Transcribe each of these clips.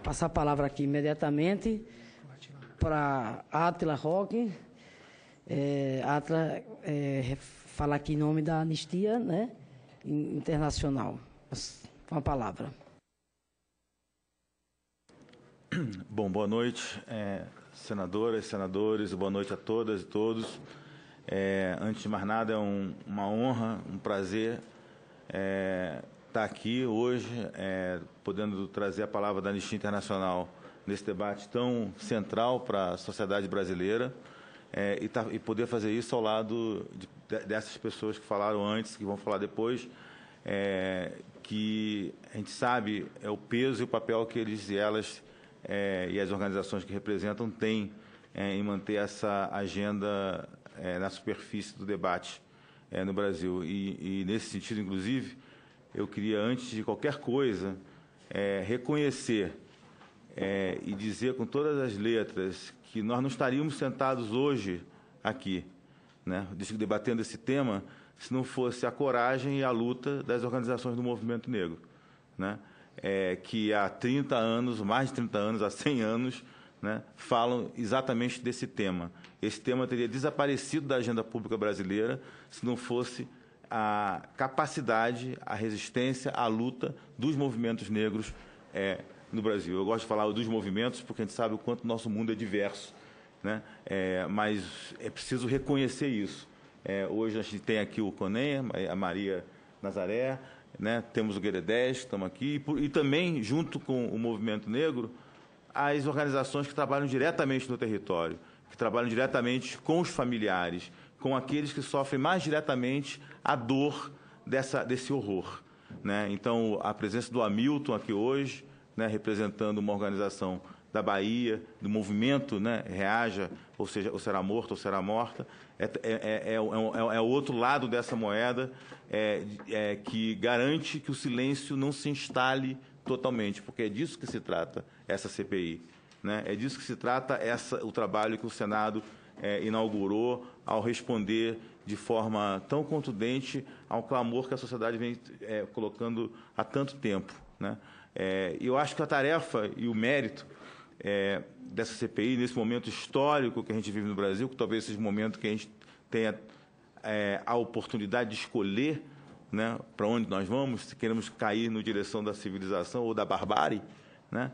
passar a palavra aqui imediatamente para Átila Roque. Átila falar aqui em nome da Anistia, né, Internacional. Com a palavra. Bom, boa noite, senadoras, senadores, boa noite a todas e todos. Antes de mais nada, é uma honra, um prazer estar aqui hoje, podendo trazer a palavra da Anistia Internacional nesse debate tão central para a sociedade brasileira, e poder fazer isso ao lado dessas pessoas que falaram antes, que vão falar depois, que a gente sabe o peso e o papel que eles e elas e as organizações que representam têm em manter essa agenda na superfície do debate no Brasil. E, nesse sentido, inclusive, eu queria, antes de qualquer coisa, reconhecer e dizer com todas as letras que nós não estaríamos sentados hoje aqui, né, debatendo esse tema, se não fosse a coragem e a luta das organizações do movimento negro, né, que há 30 anos, mais de 30 anos, há 100 anos, né, falam exatamente desse tema. Esse tema teria desaparecido da agenda pública brasileira se não fosse a capacidade, a resistência, a luta dos movimentos negros no Brasil. Eu gosto de falar dos movimentos porque a gente sabe o quanto o nosso mundo é diverso, né? Mas é preciso reconhecer isso. Hoje a gente tem aqui o CONEM, a Maria Nazaré, né? Temos o Gueredés, que estamos aqui, e também, junto com o movimento negro, as organizações que trabalham diretamente no território, que trabalham diretamente com os familiares, com aqueles que sofrem mais diretamente a dor desse horror, né? Então, a presença do Hamilton aqui hoje, né, representando uma organização da Bahia, do movimento, né, Reaja, ou seja, ou será morto ou será morta, é o outro lado dessa moeda, que garante que o silêncio não se instale totalmente, porque é disso que se trata essa CPI, né? É disso que se trata o trabalho que o Senado inaugurou ao responder de forma tão contundente ao clamor que a sociedade vem colocando há tanto tempo, né? Eu acho que a tarefa e o mérito dessa CPI, nesse momento histórico que a gente vive no Brasil, que talvez seja um momento que a gente tenha a oportunidade de escolher, né, para onde nós vamos, se queremos cair na direção da civilização ou da barbárie, né,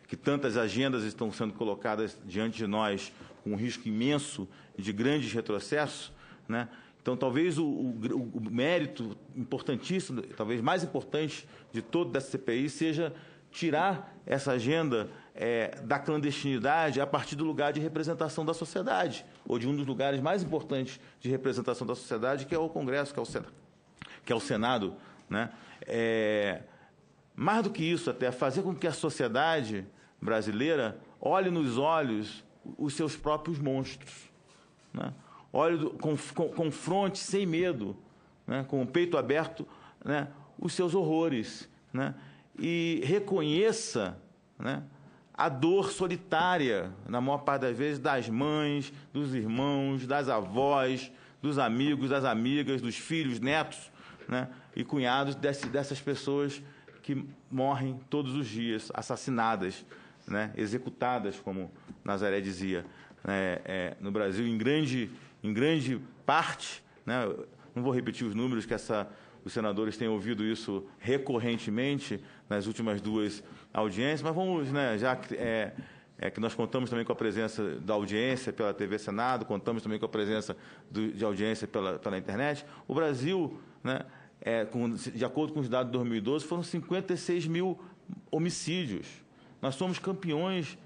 que tantas agendas estão sendo colocadas diante de nós com um risco imenso de grandes retrocessos, né? Então, talvez o mérito importantíssimo, talvez mais importante de todo dessa CPI, seja tirar essa agenda da clandestinidade a partir do lugar de representação da sociedade, ou de um dos lugares mais importantes de representação da sociedade, que é o Congresso, que é o Senado, né? Mais do que isso, até fazer com que a sociedade brasileira olhe nos olhos os seus próprios monstros, né? Confronte sem medo, né, com o peito aberto, né, os seus horrores, né, e reconheça, né, a dor solitária, na maior parte das vezes, das mães, dos irmãos, das avós, dos amigos, das amigas, dos filhos, netos, né, e cunhados dessas pessoas que morrem todos os dias, assassinadas, né, executadas, como Nazaré dizia, no Brasil, em grande parte, né, não vou repetir os números, que os senadores têm ouvido isso recorrentemente nas últimas duas audiências, mas vamos, né, já que nós contamos também com a presença da audiência pela TV Senado, contamos também com a presença de audiência pela internet, o Brasil, né, de acordo com os dados de 2012, foram 56 mil homicídios. Nós somos campeões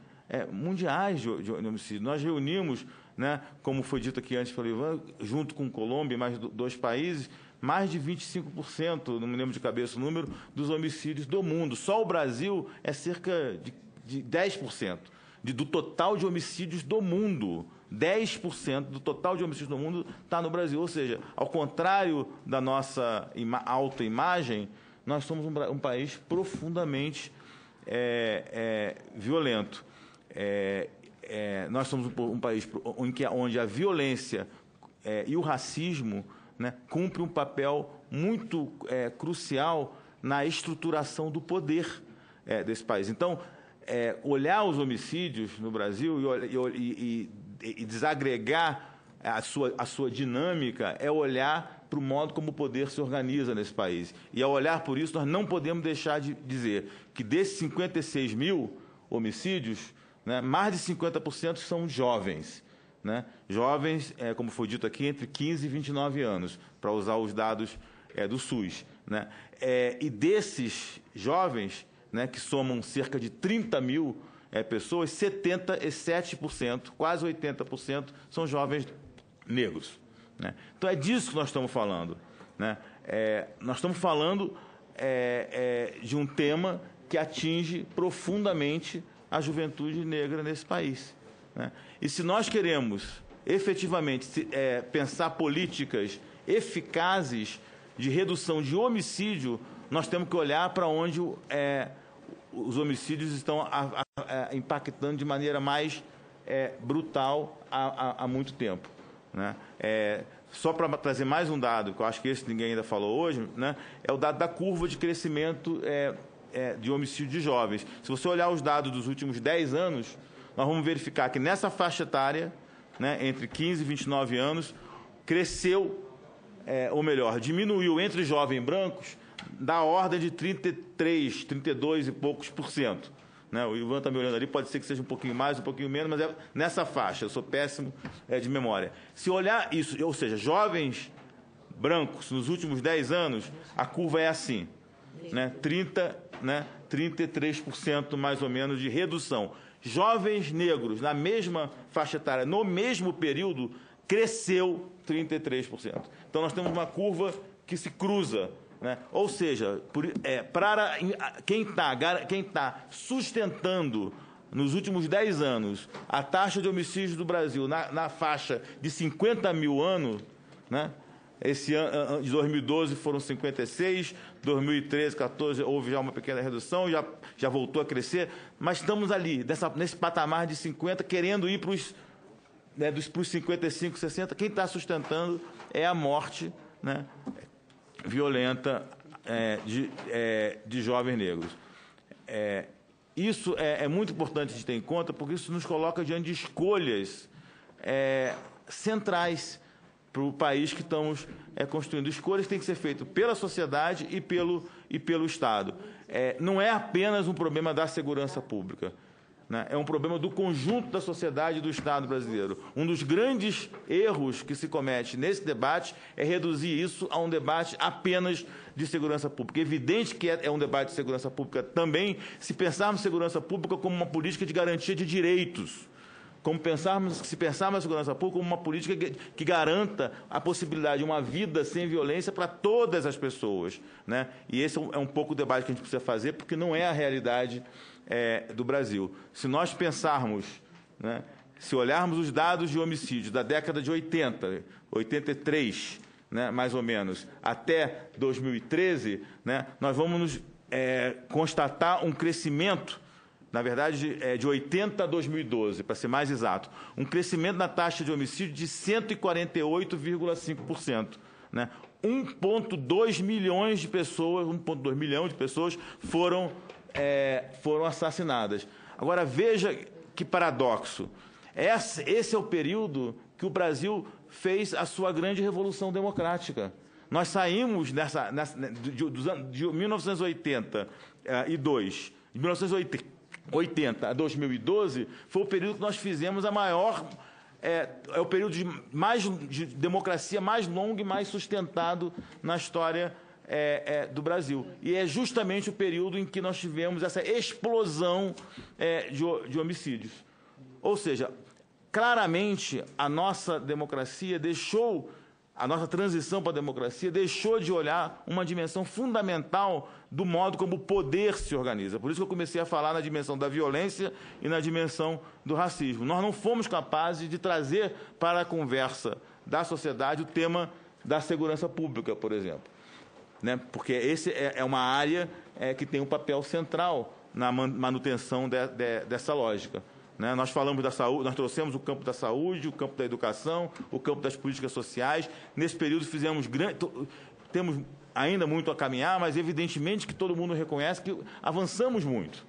mundiais de homicídio. Nós reunimos, né, como foi dito aqui antes pelo Ivan, junto com Colômbia e mais dois países, mais de 25%, não me lembro de cabeça o número, dos homicídios do mundo. Só o Brasil é cerca de 10% do total de homicídios do mundo. 10% do total de homicídios do mundo está no Brasil. Ou seja, ao contrário da nossa autoimagem, nós somos um país profundamente violento. Nós somos um país onde a violência e o racismo, né, cumprem um papel muito crucial na estruturação do poder, desse país. Então, olhar os homicídios no Brasil e desagregar a sua dinâmica é olhar para o modo como o poder se organiza nesse país. E, ao olhar por isso, nós não podemos deixar de dizer que, desses 56 mil homicídios, né, mais de 50% são jovens. Né? Jovens, como foi dito aqui, entre 15 e 29 anos, para usar os dados do SUS. Né? E desses jovens, né, que somam cerca de 30 mil pessoas, 77%, quase 80%, são jovens negros. Né? Então, é disso que nós estamos falando. Né? Nós estamos falando de um tema que atinge profundamente a juventude negra nesse país. Né? E se nós queremos, efetivamente, pensar políticas eficazes de redução de homicídio, nós temos que olhar para onde os homicídios estão impactando de maneira mais brutal há muito tempo. Né? Só para trazer mais um dado, que eu acho que esse ninguém ainda falou hoje, né? É o dado da curva de crescimento de homicídio de jovens. Se você olhar os dados dos últimos 10 anos, nós vamos verificar que nessa faixa etária, né, entre 15 e 29 anos, cresceu, ou melhor, diminuiu entre jovens brancos da ordem de 33, 32 e poucos %. Né? O Ivan está me olhando ali, pode ser que seja um pouquinho mais, um pouquinho menos, mas é nessa faixa. Eu sou péssimo de memória. Se olhar isso, ou seja, jovens brancos nos últimos 10 anos, a curva é assim, né? 33% mais ou menos de redução. Jovens negros, na mesma faixa etária, no mesmo período, cresceu 33%. Então, nós temos uma curva que se cruza. Né? Ou seja, para quem está sustentando, nos últimos 10 anos, a taxa de homicídios do Brasil na faixa de 50 mil anos, né? Esse ano de 2012 foram 56, 2013, 14 houve já uma pequena redução, já voltou a crescer, mas estamos ali, nesse patamar de 50, querendo ir para os 55, 60. Quem está sustentando é a morte, né, violenta de jovens negros. Isso é muito importante de ter em conta, porque isso nos coloca diante de escolhas centrais para o país que estamos construindo. Escolhas que têm que ser feitas pela sociedade e pelo Estado. Não é apenas um problema da segurança pública, né? É um problema do conjunto da sociedade e do Estado brasileiro. Um dos grandes erros que se comete nesse debate é reduzir isso a um debate apenas de segurança pública. É evidente que é um debate de segurança pública também, se pensarmos segurança pública como uma política de garantia de direitos, se pensarmos a segurança pública como uma política que garanta a possibilidade de uma vida sem violência para todas as pessoas. Né? E esse é um pouco o debate que a gente precisa fazer, porque não é a realidade do Brasil. Se nós pensarmos, né, se olharmos os dados de homicídio da década de 80, 83, né, mais ou menos, até 2013, né, nós vamos constatar um crescimento, na verdade, de 80 a 2012, para ser mais exato, um crescimento na taxa de homicídio de 148,5%. Né? 1,2 milhões de pessoas, 1,2 milhão de pessoas foram assassinadas. Agora, veja que paradoxo. Esse é o período que o Brasil fez a sua grande revolução democrática. Nós saímos de 1982, de 1980 a 2012, foi o período que nós fizemos a maior... o período de democracia mais longo e mais sustentado na história do Brasil. E é justamente o período em que nós tivemos essa explosão de homicídios. Ou seja, claramente a nossa democracia a nossa transição para a democracia deixou de olhar uma dimensão fundamental do modo como o poder se organiza. Por isso que eu comecei a falar na dimensão da violência e na dimensão do racismo. Nós não fomos capazes de trazer para a conversa da sociedade o tema da segurança pública, por exemplo. Né? Porque esse é uma área que tem um papel central na manutenção dessa lógica. Né? Nós falamos da saúde, nós trouxemos o campo da saúde, o campo da educação, o campo das políticas sociais. Nesse período temos ainda muito a caminhar, mas evidentemente que todo mundo reconhece que avançamos muito.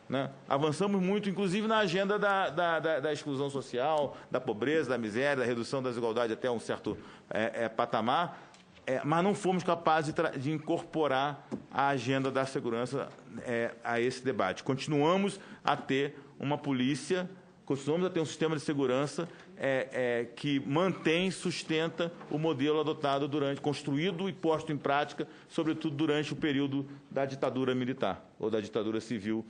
Né? Avançamos muito, inclusive na agenda da exclusão social, da pobreza, da miséria, da redução da desigualdade até um certo patamar, mas não fomos capazes de incorporar a agenda da segurança a esse debate. Continuamos a ter uma polícia, continuamos a ter um sistema de segurança que mantém, sustenta o modelo adotado construído e posto em prática, sobretudo durante o período da ditadura militar, ou da ditadura civil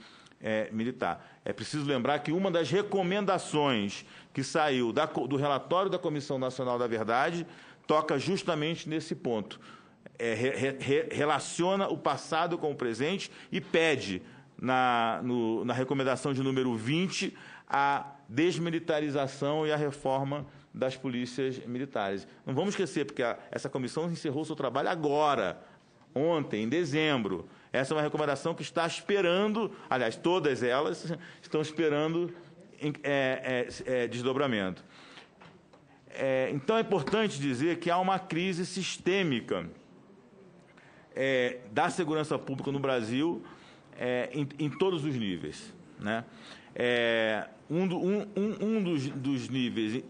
militar. É preciso lembrar que uma das recomendações que saiu do relatório da Comissão Nacional da Verdade toca justamente nesse ponto. Relaciona o passado com o presente e pede, na recomendação de número 20, a desmilitarização e a reforma das polícias militares. Não vamos esquecer, porque essa comissão encerrou seu trabalho agora, ontem, em dezembro. Essa é uma recomendação que está esperando, aliás, todas elas estão esperando desdobramento. Então, é importante dizer que há uma crise sistêmica da segurança pública no Brasil em todos os níveis. Né? Dos níveis,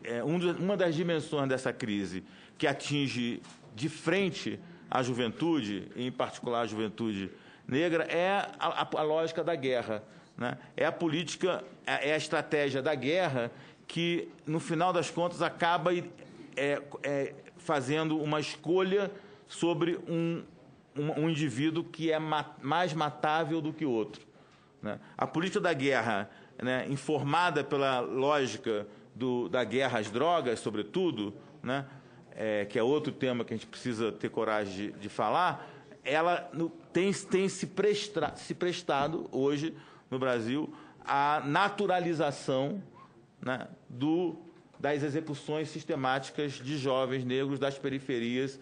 uma das dimensões dessa crise que atinge de frente a juventude, em particular a juventude negra, é a lógica da guerra. Né? É a política, é a estratégia da guerra que, no final das contas, acaba fazendo uma escolha sobre um indivíduo que é mais matável do que outro. Né? A política da guerra, né, informada pela lógica da guerra às drogas, sobretudo, né, que é outro tema que a gente precisa ter coragem de falar, ela tem se prestado hoje no Brasil à naturalização, né, das execuções sistemáticas de jovens negros das periferias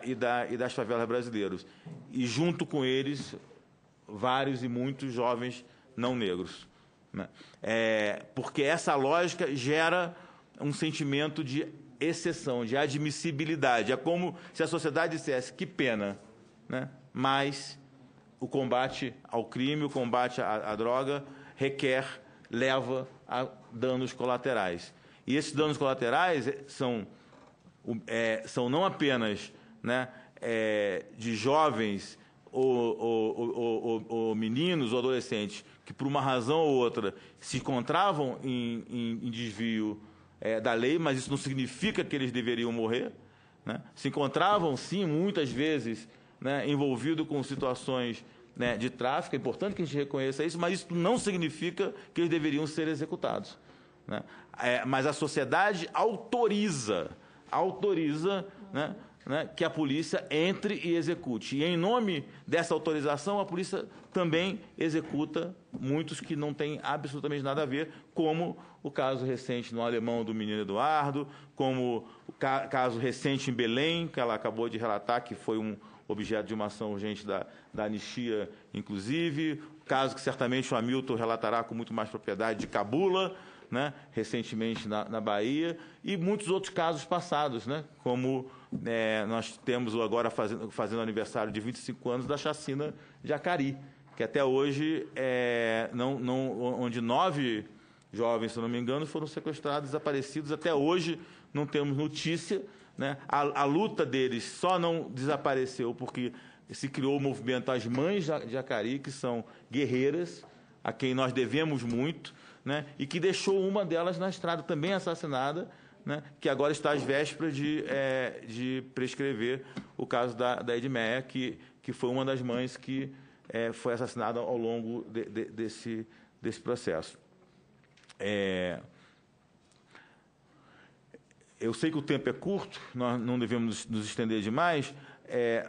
e das favelas brasileiras. E, junto com eles, vários e muitos jovens não negros. Né? Porque essa lógica gera um sentimento de exceção, de admissibilidade. É como se a sociedade dissesse: que pena, né? Mas o combate ao crime, o combate à droga leva a danos colaterais. E esses danos colaterais são não apenas, né, de jovens ou meninos ou adolescentes que, por uma razão ou outra, se encontravam em desvio da lei, mas isso não significa que eles deveriam morrer. Né? Se encontravam, sim, muitas vezes, né, envolvidos com situações, né, de tráfico. É importante que a gente reconheça isso, mas isso não significa que eles deveriam ser executados. Né? Mas a sociedade autoriza, né, que a polícia entre e execute. E, em nome dessa autorização, a polícia também executa muitos que não têm absolutamente nada a ver, como o caso recente no Alemão do menino Eduardo, como o caso recente em Belém, que ela acabou de relatar, que foi um objeto de uma ação urgente da anistia, inclusive, o caso que certamente o Hamilton relatará com muito mais propriedade de Cabula, né, recentemente na Bahia, e muitos outros casos passados, né, como nós temos agora fazendo aniversário de 25 anos da chacina de Acari, que até hoje, onde 9 jovens, se não me engano, foram sequestrados, desaparecidos. Até hoje não temos notícia. Né? A luta deles só não desapareceu porque se criou o movimento As Mães de Acari, que são guerreiras, a quem nós devemos muito, né? E que deixou uma delas na estrada, também assassinada, né? Que agora está às vésperas de prescrever o caso da Edmeia, que foi uma das mães que foi assassinada ao longo desse processo. Eu sei que o tempo é curto, nós não devemos nos estender demais,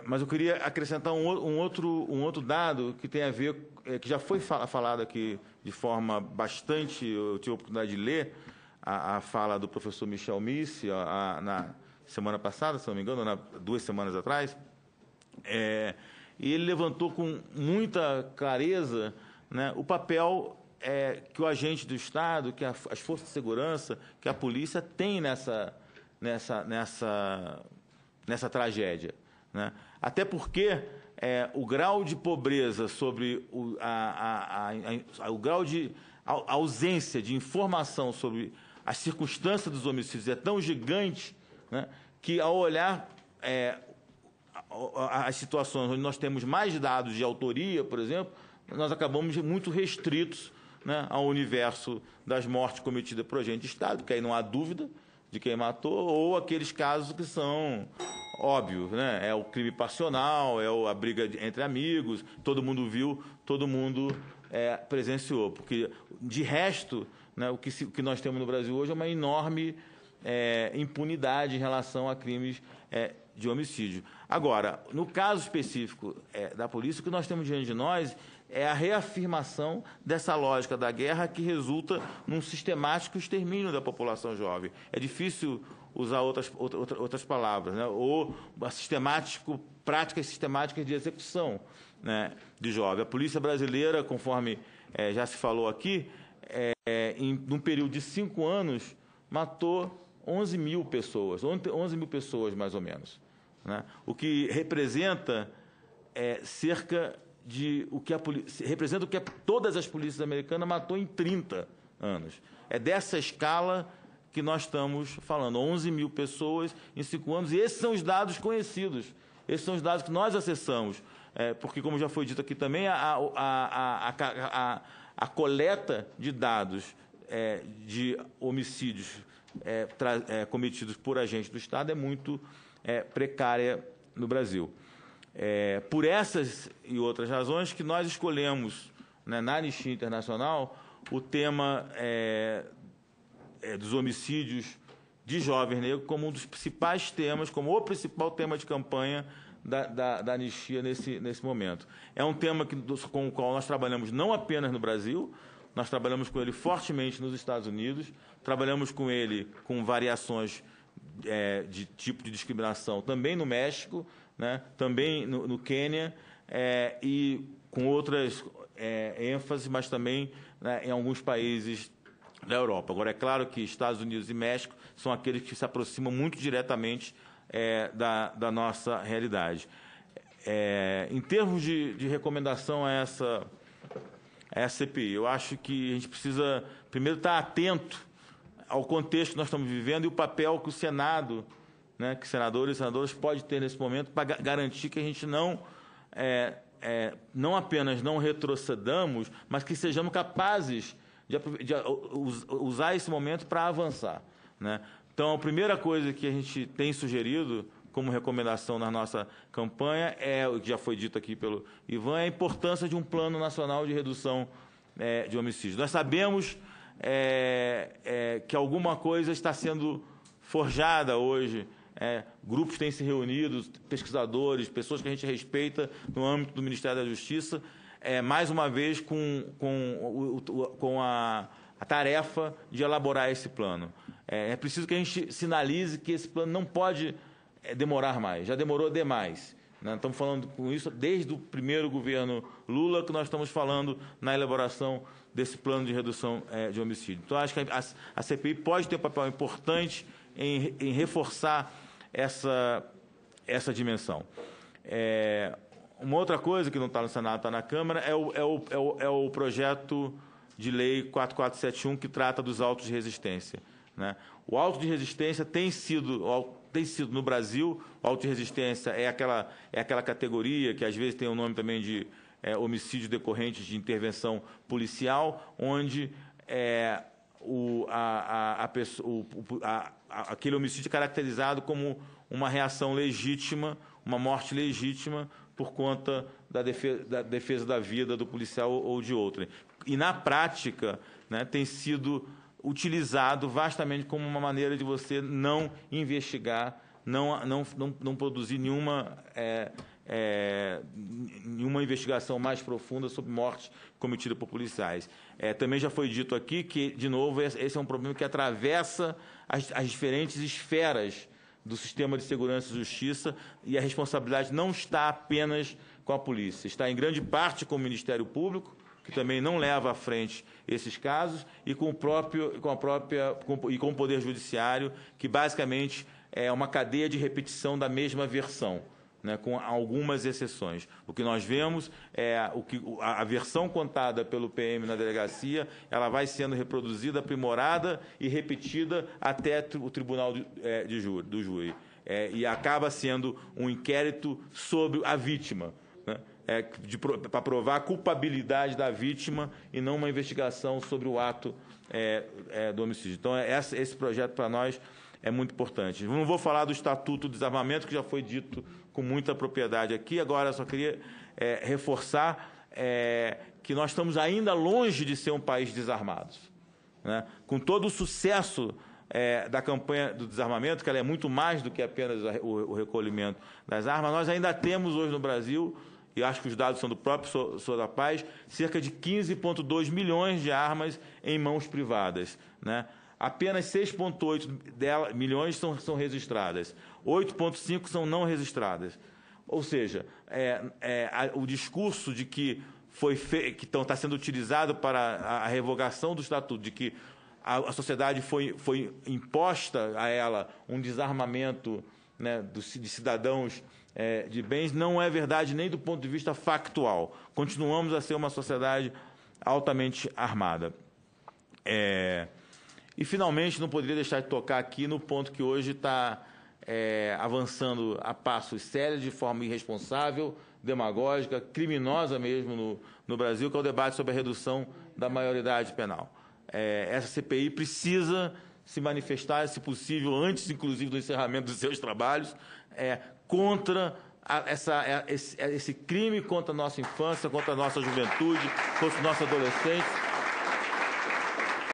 mas eu queria acrescentar um outro dado que tem a ver, que já foi falado aqui de forma bastante, eu tive a oportunidade de ler a fala do professor Michel Missi na semana passada, se não me engano, 2 semanas atrás, e ele levantou com muita clareza, né, o papel que o agente do Estado, que as forças de segurança, que a polícia tem nessa tragédia. né? Até porque o grau de pobreza sobre o grau de ausência de informação sobre as circunstâncias dos homicídios é tão gigante, né, que, ao olhar as situações onde nós temos mais dados de autoria, por exemplo, nós acabamos muito restritos, né, ao universo das mortes cometidas por agente de Estado, porque aí não há dúvida de quem matou, ou aqueles casos que são óbvios, né? É o crime passional, a briga entre amigos, todo mundo viu, todo mundo presenciou. Porque, de resto, né, o que nós temos no Brasil hoje é uma enorme impunidade em relação a crimes de homicídio. Agora, no caso específico da polícia, o que nós temos diante de nós é a reafirmação dessa lógica da guerra que resulta num sistemático extermínio da população jovem. É difícil usar outras palavras, né? Ou práticas sistemáticas de execução, né, de jovem. A polícia brasileira, conforme já se falou aqui, num período de 5 anos, matou 11 mil pessoas, 11 mil pessoas mais ou menos, né? O que representa cerca de representa o que todas as polícias americanas matou em 30 anos. É dessa escala que nós estamos falando, 11 mil pessoas em 5 anos, e esses são os dados conhecidos, esses são os dados que nós acessamos, porque, como já foi dito aqui também, a coleta de dados de homicídios cometidos por agentes do Estado é muito precária no Brasil. Por essas e outras razões que nós escolhemos, né, na Anistia Internacional, o tema dos homicídios de jovens negros como um dos principais temas, como o principal tema de campanha da Anistia nesse momento. É um tema com o qual nós trabalhamos não apenas no Brasil, nós trabalhamos com ele fortemente nos Estados Unidos, trabalhamos com ele com variações de tipo de discriminação também no México, né, também no Quênia, e com outras ênfases, mas também, né, em alguns países da Europa. Agora, é claro que Estados Unidos e México são aqueles que se aproximam muito diretamente da nossa realidade. Em termos de recomendação a essa CPI, eu acho que a gente precisa, primeiro, estar atento ao contexto que nós estamos vivendo e o papel que o Senado, né, que senadores e senadoras podem ter nesse momento para garantir que a gente não apenas não retrocedamos, mas que sejamos capazes de usar esse momento para avançar, né? Então, a primeira coisa que a gente tem sugerido como recomendação na nossa campanha o que já foi dito aqui pelo Ivan, é a importância de um plano nacional de redução de homicídios. Nós sabemos que alguma coisa está sendo forjada hoje, grupos têm se reunido, pesquisadores, pessoas que a gente respeita no âmbito do Ministério da Justiça, mais uma vez com a tarefa de elaborar esse plano. É preciso que a gente sinalize que esse plano não pode demorar mais, já demorou demais, né? Estamos falando com isso desde o primeiro governo Lula, que nós estamos falando na elaboração desse plano de redução de homicídio. Então, acho que a CPI pode ter um papel importante em reforçar essa dimensão. Uma outra coisa que não está no Senado, está na Câmara, é o projeto de lei 4471, que trata dos autos de resistência, né? O auto de resistência tem sido no Brasil, o auto de resistência é aquela categoria que às vezes tem o nome também de homicídio decorrente de intervenção policial, onde aquele homicídio é caracterizado como uma reação legítima, uma morte legítima por conta da defesa da vida do policial ou de outro. E, na prática, né, tem sido utilizado vastamente como uma maneira de você não investigar, não produzir nenhuma investigação mais profunda sobre mortes cometidas por policiais. Também já foi dito aqui que, de novo, esse é um problema que atravessa as diferentes esferas do sistema de segurança e justiça, e a responsabilidade não está apenas com a polícia, está em grande parte com o Ministério Público, que também não leva à frente esses casos, e com o Poder Judiciário, que basicamente é uma cadeia de repetição da mesma versão, né, com algumas exceções. O que nós vemos é a versão contada pelo PM na delegacia, ela vai sendo reproduzida, aprimorada e repetida até o tribunal do júri. E acaba sendo um inquérito sobre a vítima, né, para provar a culpabilidade da vítima e não uma investigação sobre o ato do homicídio. Então, esse projeto, para nós, é muito importante. Não vou falar do Estatuto do Desarmamento, que já foi dito com muita propriedade aqui. Agora, só queria reforçar que nós estamos ainda longe de ser um país desarmado, né? Com todo o sucesso da campanha do desarmamento, que ela é muito mais do que apenas o recolhimento das armas, nós ainda temos hoje no Brasil, e acho que os dados são do próprio Sou da Paz, cerca de 15,2 milhões de armas em mãos privadas, né? Apenas 6,8 milhões são registradas, 8,5 são não registradas. Ou seja, o discurso de que está sendo utilizado para a revogação do Estatuto, de que a sociedade foi imposta a ela um desarmamento, né, de cidadãos de bens, não é verdade nem do ponto de vista factual. Continuamos a ser uma sociedade altamente armada. E, finalmente, não poderia deixar de tocar aqui no ponto que hoje está avançando a passos sérios, de forma irresponsável, demagógica, criminosa mesmo no Brasil, que é o debate sobre a redução da maioridade penal. Essa CPI precisa se manifestar, se possível, antes, inclusive, do encerramento dos seus trabalhos, contra esse crime contra a nossa infância, contra a nossa juventude, contra os nossos adolescentes,